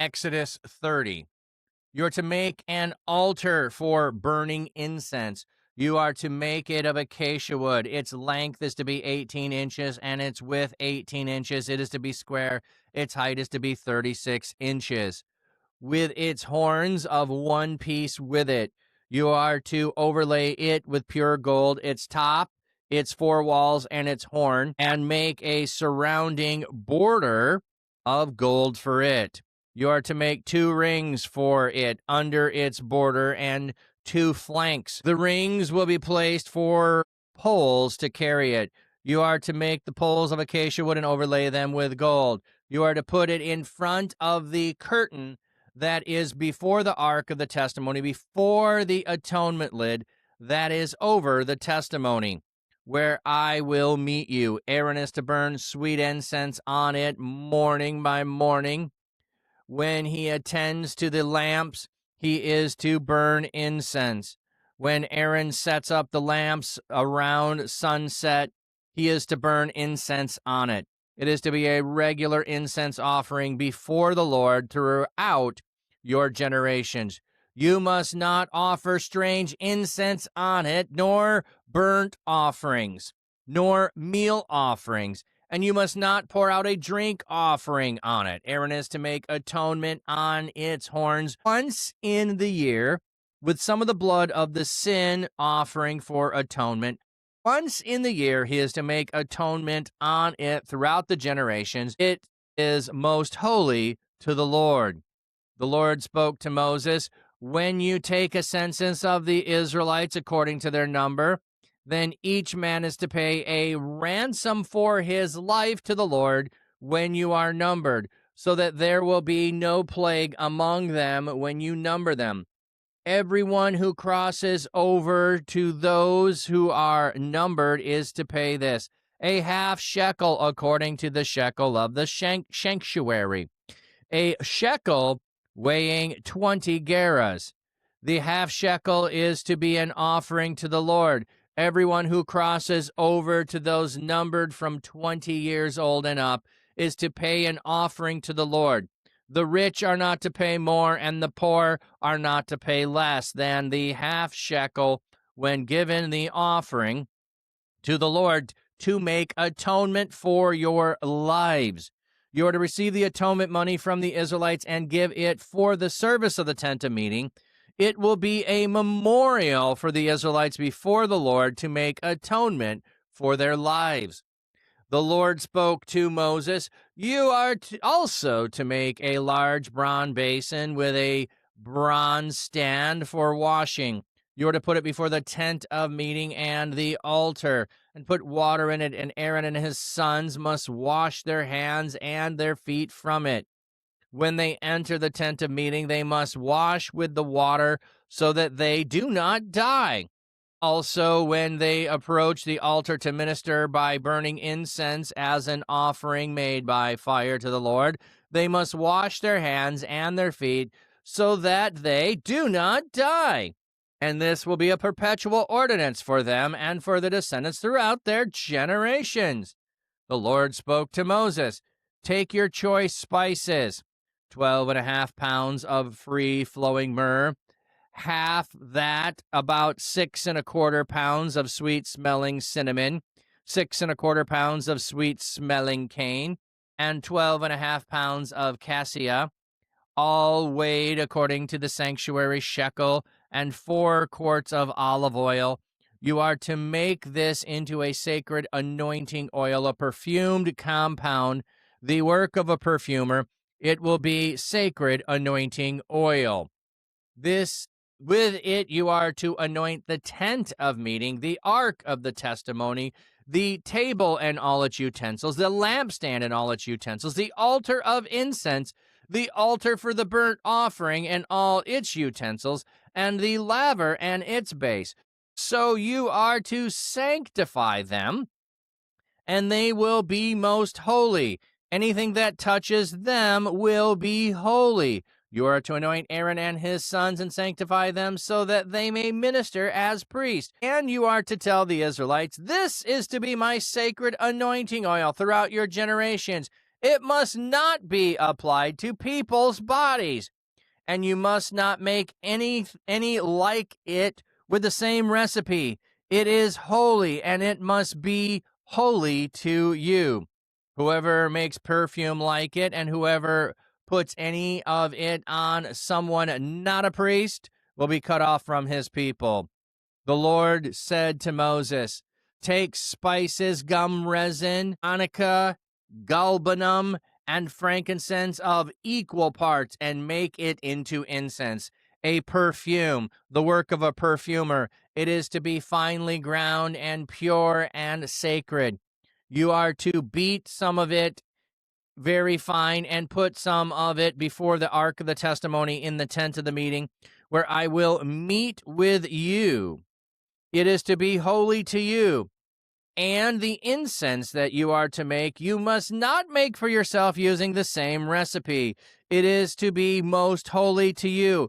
Exodus 30. You're to make an altar for burning incense. You are to make it of acacia wood. Its length is to be 18 inches, and its width 18 inches. It is to be square. Its height is to be 36 inches. With its horns of one piece with it, you are to overlay it with pure gold, its top, its four walls, and its horn, and make a surrounding border of gold for it. You are to make 2 rings for it under its border and 2 flanks. The rings will be placed for poles to carry it. You are to make the poles of acacia wood and overlay them with gold. You are to put it in front of the curtain that is before the ark of the testimony, before the atonement lid that is over the testimony, where I will meet you. Aaron is to burn sweet incense on it morning by morning. When he attends to the lamps, he is to burn incense. When Aaron sets up the lamps around sunset, he is to burn incense on it. It is to be a regular incense offering before the Lord throughout your generations. You must not offer strange incense on it, nor burnt offerings, nor meal offerings, and you must not pour out a drink offering on it. Aaron is to make atonement on its horns once in the year with some of the blood of the sin offering for atonement. Once in the year, he is to make atonement on it throughout the generations. It is most holy to the Lord. The Lord spoke to Moses, when you take a census of the Israelites according to their number, then each man is to pay a ransom for his life to the Lord when you are numbered, so that there will be no plague among them when you number them. Everyone who crosses over to those who are numbered is to pay this, a half shekel according to the shekel of the sanctuary, a shekel weighing 20 gerahs. The half shekel is to be an offering to the Lord. Everyone who crosses over to those numbered from 20 years old and up is to pay an offering to the Lord. The rich are not to pay more, and the poor are not to pay less than the half shekel when given the offering to the Lord to make atonement for your lives. You are to receive the atonement money from the Israelites and give it for the service of the tent of meeting. It will be a memorial for the Israelites before the Lord to make atonement for their lives. The Lord spoke to Moses, you are also to make a large bronze basin with a bronze stand for washing. You are to put it before the tent of meeting and the altar, and put water in it, and Aaron and his sons must wash their hands and their feet from it. When they enter the tent of meeting, they must wash with the water so that they do not die. Also, when they approach the altar to minister by burning incense as an offering made by fire to the Lord, they must wash their hands and their feet so that they do not die. And this will be a perpetual ordinance for them and for the descendants throughout their generations. The Lord spoke to Moses, take your choice spices, 12.5 pounds of free-flowing myrrh, half that, about 6.25 pounds of sweet-smelling cinnamon, 6.25 pounds of sweet-smelling cane, and 12.5 pounds of cassia, all weighed according to the sanctuary shekel, and 4 quarts of olive oil. You are to make this into a sacred anointing oil, a perfumed compound, the work of a perfumer. It will be sacred anointing oil. With it you are to anoint the tent of meeting, the ark of the testimony, the table and all its utensils, the lampstand and all its utensils, the altar of incense, the altar for the burnt offering and all its utensils, and the laver and its base. So you are to sanctify them, and they will be most holy. Anything that touches them will be holy. You are to anoint Aaron and his sons and sanctify them so that they may minister as priests. And you are to tell the Israelites, this is to be my sacred anointing oil throughout your generations. It must not be applied to people's bodies, and you must not make any like it with the same recipe. It is holy, and it must be holy to you. Whoever makes perfume like it, and whoever puts any of it on someone not a priest, will be cut off from his people. The Lord said to Moses, take spices, gum resin, onycha, galbanum, and frankincense of equal parts, and make it into incense, a perfume, the work of a perfumer. It is to be finely ground and pure and sacred. You are to beat some of it very fine and put some of it before the ark of the testimony in the tent of the meeting, where I will meet with you. It is to be holy to you. And the incense that you are to make, you must not make for yourself using the same recipe. It is to be most holy to you,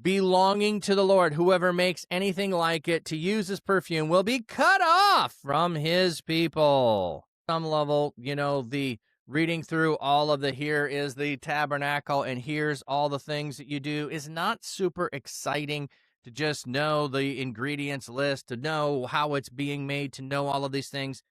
belonging to the Lord. Whoever makes anything like it to use this perfume will be cut off from his people. Some level, the reading through all of the here is the tabernacle and here's all the things that you do is not super exciting. To just know the ingredients list, to know how it's being made, to know all of these things.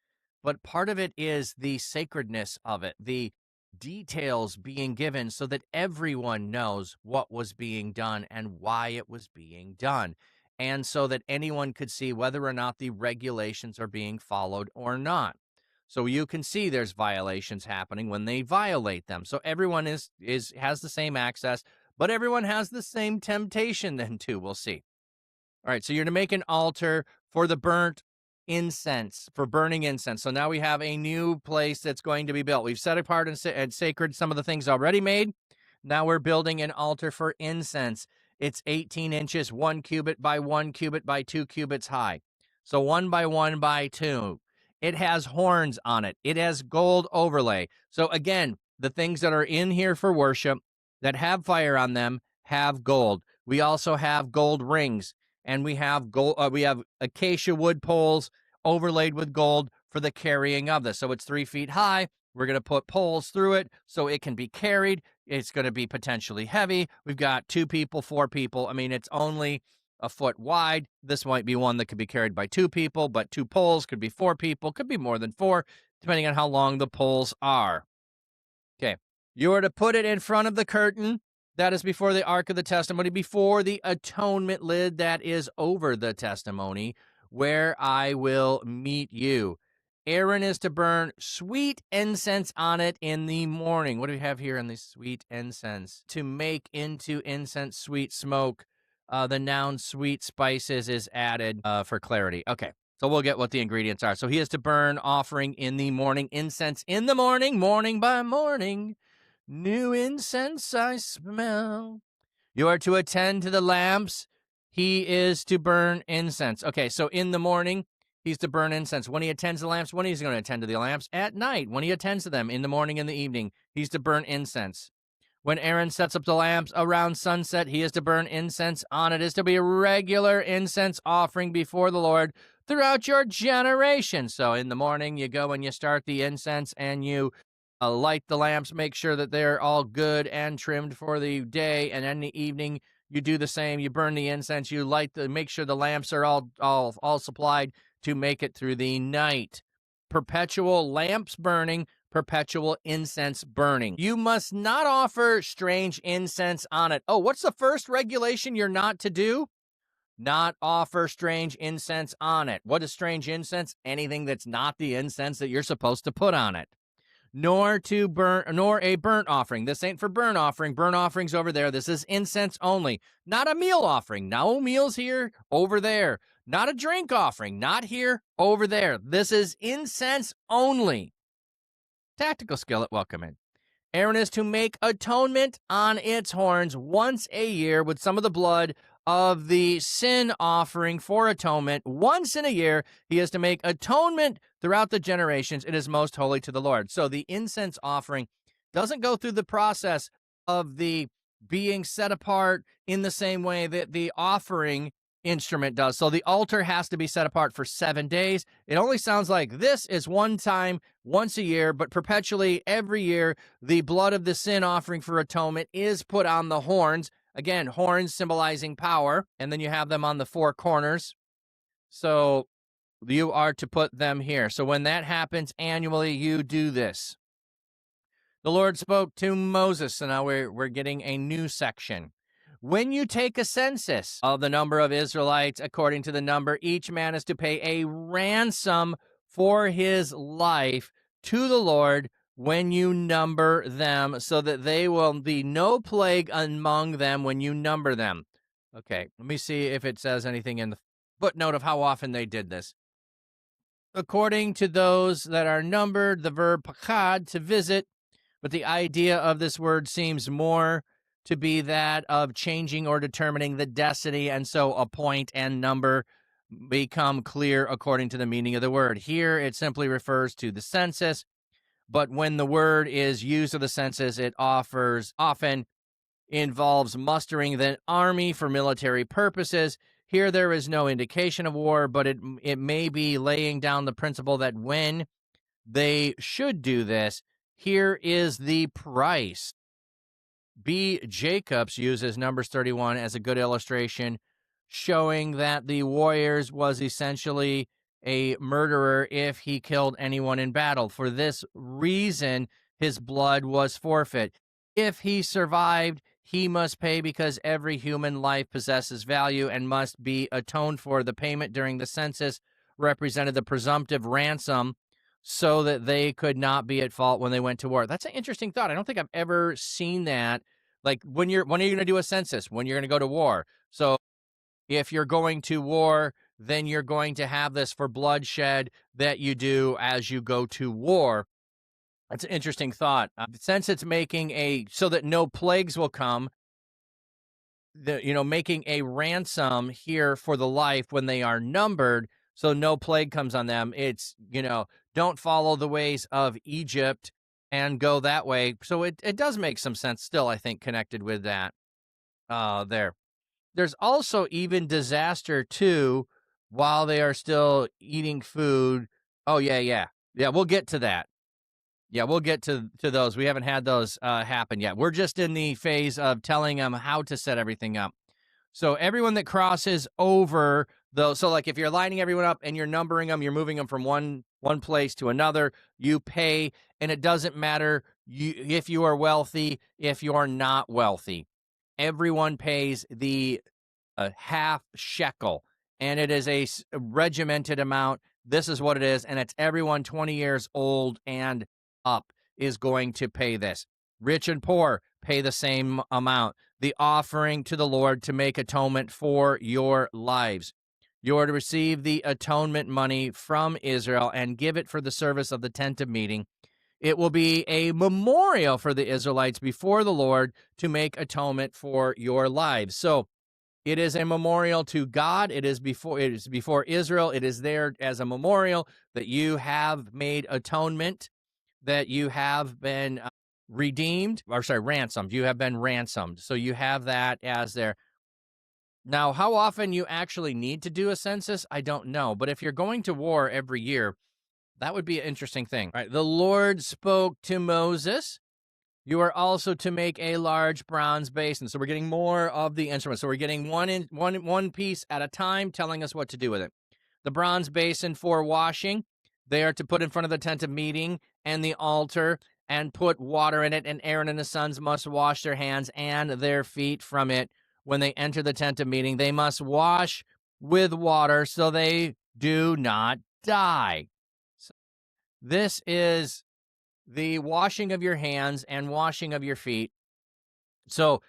But part of it is the sacredness of it, the details being given so that everyone knows what was being done and why it was being done. And so that anyone could see whether or not the regulations are being followed or not. So you can see there's violations happening when they violate them. So everyone has the same access, but everyone has the same temptation then too, we'll see. All right, so you're to make an altar for the burnt incense, for burning incense. So now we have a new place that's going to be built. We've set apart and sacred some of the things already made. Now we're building an altar for incense. It's 18 inches, 1 cubit by 1 cubit by 2 cubits high. So 1 by 1 by 2. It has horns on it. It has gold overlay. So again, the things that are in here for worship that have fire on them have gold. We also have gold rings, and we have gold. We have acacia wood poles overlaid with gold for the carrying of this. So it's 3 feet high. We're going to put poles through it so it can be carried. It's going to be potentially heavy. We've got 2 people, 4 people. I mean, it's only a foot wide. This might be one that could be carried by 2 people, but 2 poles could be 4 people, could be more than 4, depending on how long the poles are. Okay. You are to put it in front of the curtain that is before the ark of the testimony, before the atonement lid that is over the testimony, where I will meet you. Aaron is to burn sweet incense on it in the morning. What do we have here in the sweet incense? To make into incense sweet smoke. The noun sweet spices is added for clarity. Okay, so we'll get what the ingredients are. So he is to burn offering in the morning, incense in the morning, morning by morning. New incense I smell. You are to attend to the lamps. He is to burn incense. Okay, so in the morning, he's to burn incense. When he attends the lamps, when he's going to attend to the lamps? At night, when he attends to them in the morning and the evening, he's to burn incense. When Aaron sets up the lamps around sunset, he is to burn incense on it. It is to be a regular incense offering before the Lord throughout your generation. So in the morning, you go and you start the incense and you light the lamps, make sure that they're all good and trimmed for the day. And in the evening, you do the same. You burn the incense, you make sure the lamps are all supplied to make it through the night. Perpetual lamps burning, perpetual incense burning. You must not offer strange incense on it. Oh, what's the first regulation you're not to do? Not offer strange incense on it. What is strange incense? Anything that's not the incense that you're supposed to put on it. Nor a burnt offering. This ain't for burnt offering. Burnt offering's over there. This is incense only. Not a meal offering. No meals here, over there. Not a drink offering. Not here, over there. This is incense only. Tactical skill at Welcome In. Aaron is to make atonement on its horns once a year with some of the blood of the sin offering for atonement. Once in a year, he is to make atonement throughout the generations. It is most holy to the Lord. So the incense offering doesn't go through the process of the being set apart in the same way that the offering instrument does. So the altar has to be set apart for 7 days. It only sounds like this is one time, once a year, but perpetually every year, the blood of the sin offering for atonement is put on the horns. Again, horns symbolizing power, and then you have them on the four corners. So you are to put them here. So when that happens annually, you do this. The Lord spoke to Moses, so now we're getting a new section. When you take a census of the number of Israelites according to the number, each man is to pay a ransom for his life to the Lord when you number them, so that there will be no plague among them when you number them. Okay, let me see if it says anything in the footnote of how often they did this. According to those that are numbered, the verb pakad, to visit, but the idea of this word seems more to be that of changing or determining the destiny, and so a point and number become clear according to the meaning of the word. Here, it simply refers to the census, but when the word is used of the census, it often involves mustering the army for military purposes. Here, there is no indication of war, but it may be laying down the principle that when they should do this, here is the price. B. Jacobs uses Numbers 31 as a good illustration, showing that the warriors was essentially a murderer if he killed anyone in battle. For this reason, his blood was forfeit. If he survived, he must pay, because every human life possesses value and must be atoned for. The payment during the census represented the presumptive ransom, so that they could not be at fault when they went to war. That's an interesting thought. I don't think I've ever seen that. Like, when are you going to do a census? When you're going to go to war. So if you're going to war, then you're going to have this for bloodshed that you do as you go to war. That's an interesting thought. Since it's making so that no plagues will come, making a ransom here for the life when they are numbered, so no plague comes on them. It's, don't follow the ways of Egypt and go that way. So it does make some sense still, I think, connected with that there. There's also even disaster, too, while they are still eating food. Oh, yeah, we'll get to that. Yeah, we'll get to those. We haven't had those happen yet. We're just in the phase of telling them how to set everything up. So everyone that crosses over, though, so like if you're lining everyone up and you're numbering them, you're moving them from one place to another, you pay, and it doesn't matter if you are wealthy, if you're not wealthy. Everyone pays the half shekel, and it is a regimented amount. This is what it is, and it's everyone 20 years old and up is going to pay this. Rich and poor pay the same amount. The offering to the Lord to make atonement for your lives. You are to receive the atonement money from Israel and give it for the service of the tent of meeting. It will be a memorial for the Israelites before the Lord to make atonement for your lives. So it is a memorial to God. It is before Israel. It is there as a memorial that you have made atonement, that you have been ransomed. You have been ransomed. So you have that as there. Now, how often you actually need to do a census, I don't know. But if you're going to war every year, that would be an interesting thing. All right. The Lord spoke to Moses. You are also to make a large bronze basin. So we're getting more of the instruments. So we're getting one piece at a time, telling us what to do with it. The bronze basin for washing. They are to put in front of the tent of meeting and the altar and put water in it, and Aaron and his sons must wash their hands and their feet from it when they enter the tent of meeting. They must wash with water so they do not die. So this is the washing of your hands and washing of your feet. So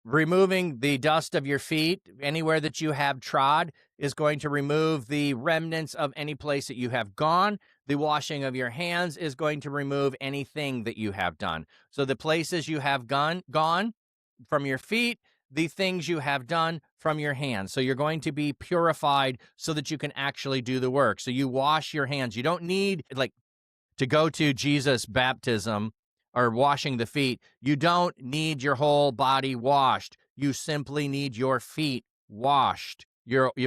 removing the dust of your feet, anywhere that you have trod, is going to remove the remnants of any place that you have gone. The washing of your hands is going to remove anything that you have done. So the places you have gone from your feet, the things you have done from your hands. So you're going to be purified so that you can actually do the work. So you wash your hands. You don't need to go to Jesus' baptism or washing the feet. You don't need your whole body washed. You simply need your feet washed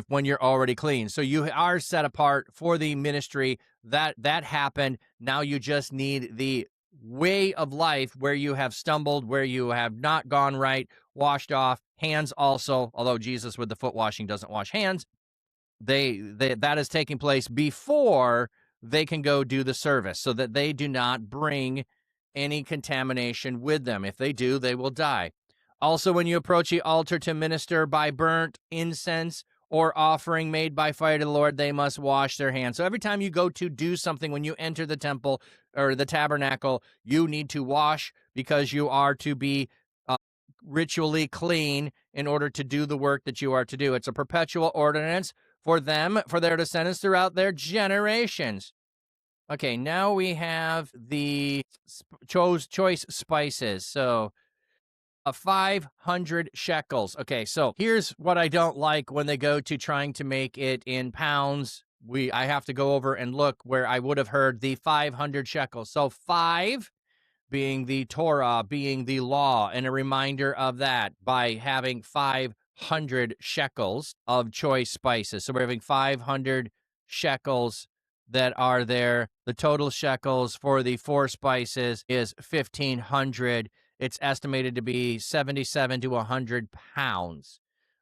when you're already clean. So you are set apart for the ministry. That happened. Now you just need the way of life where you have stumbled, where you have not gone right, washed off. Hands also, although Jesus with the foot washing doesn't wash hands. That is taking place before they can go do the service, so that they do not bring any contamination with them. If they do, they will die. Also, when you approach the altar to minister by burnt incense or offering made by fire to the Lord, they must wash their hands. So every time you go to do something, when you enter the temple or the tabernacle, you need to wash, because you are to be ritually clean in order to do the work that you are to do. It's a perpetual ordinance for them, for their descendants throughout their generations. Okay, now we have the choice spices. So 500 shekels. Okay, so here's what I don't like when they go to trying to make it in pounds. I have to go over and look where I would have heard the 500 shekels. So 5 being the Torah, being the law, and a reminder of that by having 500 shekels of choice spices. So we're having 500 shekels that are there. The total shekels for the 4 spices is 1,500. It's estimated to be 77 to 100 pounds.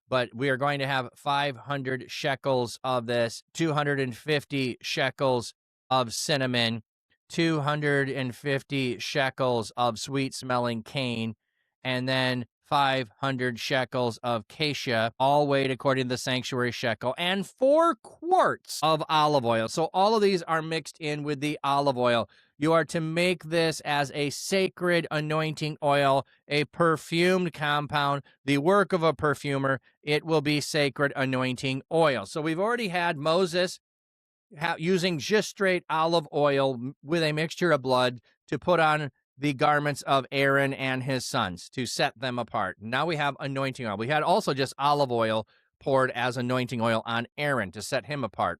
But we are going to have 500 shekels of this, 250 shekels of cinnamon, 250 shekels of sweet-smelling cane, and then 500 shekels of cassia, all weighed according to the sanctuary shekel, and 4 quarts of olive oil. So all of these are mixed in with the olive oil. You are to make this as a sacred anointing oil, a perfumed compound, the work of a perfumer. It will be sacred anointing oil. So we've already had Moses using just straight olive oil with a mixture of blood to put on the garments of Aaron and his sons to set them apart. Now we have anointing oil. We had also just olive oil poured as anointing oil on Aaron to set him apart.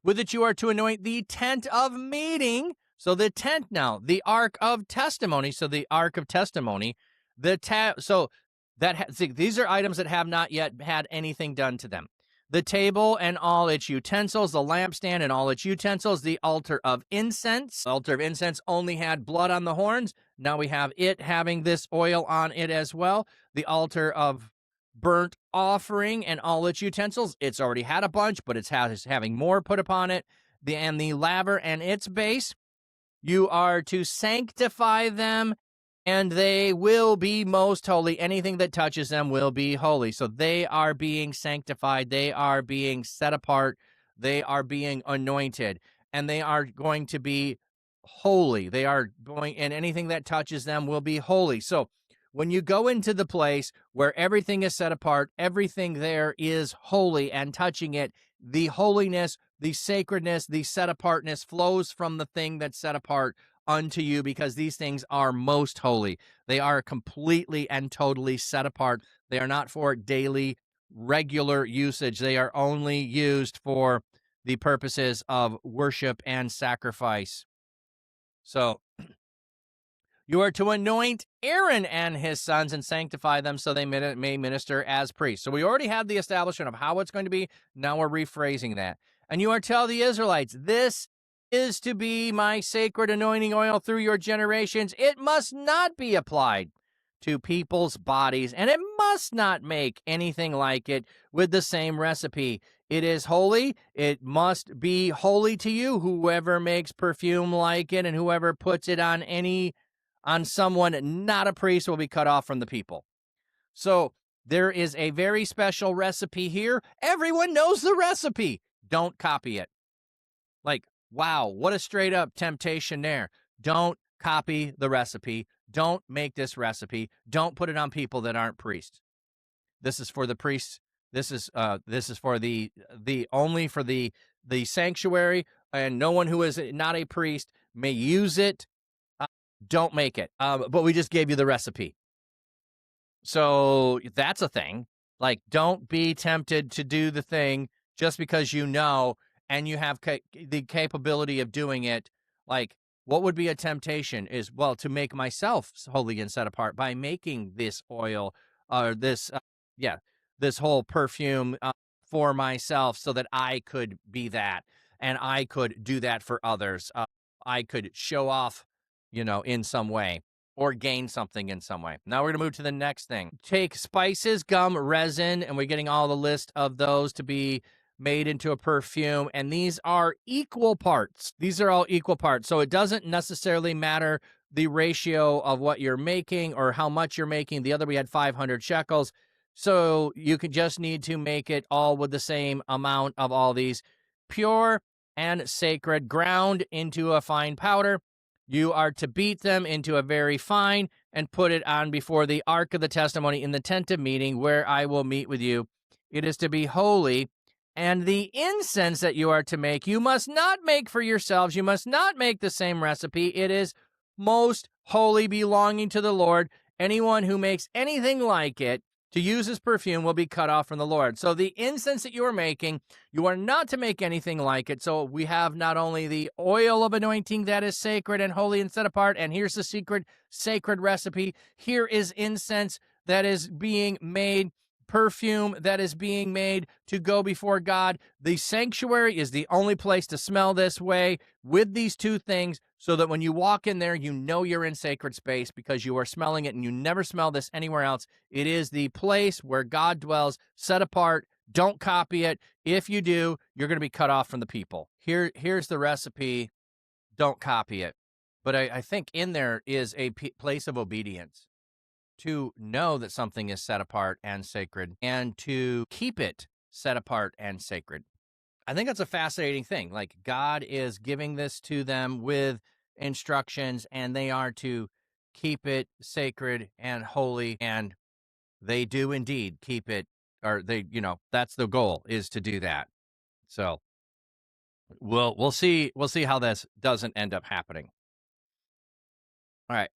With it you are to anoint the tent of meeting. So the tent now, the ark of testimony. So the ark of testimony, these are items that have not yet had anything done to them. The table and all its utensils, the lampstand and all its utensils, the altar of incense. The altar of incense only had blood on the horns. Now we have it having this oil on it as well. The altar of burnt offering and all its utensils. It's already had a bunch, but it's having more put upon it. And the laver and its base. You are to sanctify them, and they will be most holy. Anything that touches them will be holy. So they are being sanctified. They are being set apart. They are being anointed, and they are going to be holy. And anything that touches them will be holy. So when you go into the place where everything is set apart, everything there is holy, and touching it, the holiness, the sacredness, the set apartness flows from the thing that's set apart unto you, because these things are most holy. They are completely and totally set apart. They are not for daily, regular usage. They are only used for the purposes of worship and sacrifice. So you are to anoint Aaron and his sons and sanctify them so they may minister as priests. So we already had the establishment of how it's going to be. Now we're rephrasing that. And you are to tell the Israelites, this is to be my sacred anointing oil through your generations. It must not be applied to people's bodies, and it must not make anything like it with the same recipe. It is holy. It must be holy to you. Whoever makes perfume like it and whoever puts it on someone not a priest will be cut off from the people. So there is a very special recipe here. Everyone knows the recipe. Don't copy it. Like, wow, what a straight up temptation there. Don't copy the recipe. Don't make this recipe. Don't put it on people that aren't priests. This is for the priests. This is for the only for the sanctuary, and no one who is not a priest may use it. Don't make it. But we just gave you the recipe. So that's a thing. Like, don't be tempted to do the thing just because you know and you have the capability of doing it. Like, what would be a temptation is, well, to make myself holy and set apart by making this oil or this this whole perfume for myself so that I could be that and I could do that for others. I could show off, in some way or gain something in some way. Now we're going to move to the next thing. Take spices, gum, resin, and we're getting all the list of those to be made into a perfume. And these are equal parts. These are all equal parts. So it doesn't necessarily matter the ratio of what you're making or how much you're making. The other, we had 500 shekels. So you could just need to make it all with the same amount of all these, pure and sacred, ground into a fine powder. You are to beat them into a very fine and put it on before the ark of the testimony in the tent of meeting, where I will meet with you. It is to be holy. And the incense that you are to make, you must not make for yourselves. You must not make the same recipe. It is most holy, belonging to the Lord. Anyone who makes anything like it to use as perfume will be cut off from the Lord. So the incense that you are making, you are not to make anything like it. So we have not only the oil of anointing that is sacred and holy and set apart, and here's the secret sacred recipe. Here is incense that is being made, perfume that is being made to go before God. The sanctuary is the only place to smell this way with these two things, so that when you walk in there, you know you're in sacred space because you are smelling it, and you never smell this anywhere else. It is the place where God dwells, set apart. Don't copy it. If you do, you're going to be cut off from the people. Here's the recipe. Don't copy it. But I think in there is a place of obedience, to know that something is set apart and sacred, and to keep it set apart and sacred. I think that's a fascinating thing. Like, God is giving this to them with instructions, and they are to keep it sacred and holy, and they do indeed keep it, or that's the goal, is to do that. So we'll see how this doesn't end up happening. All right.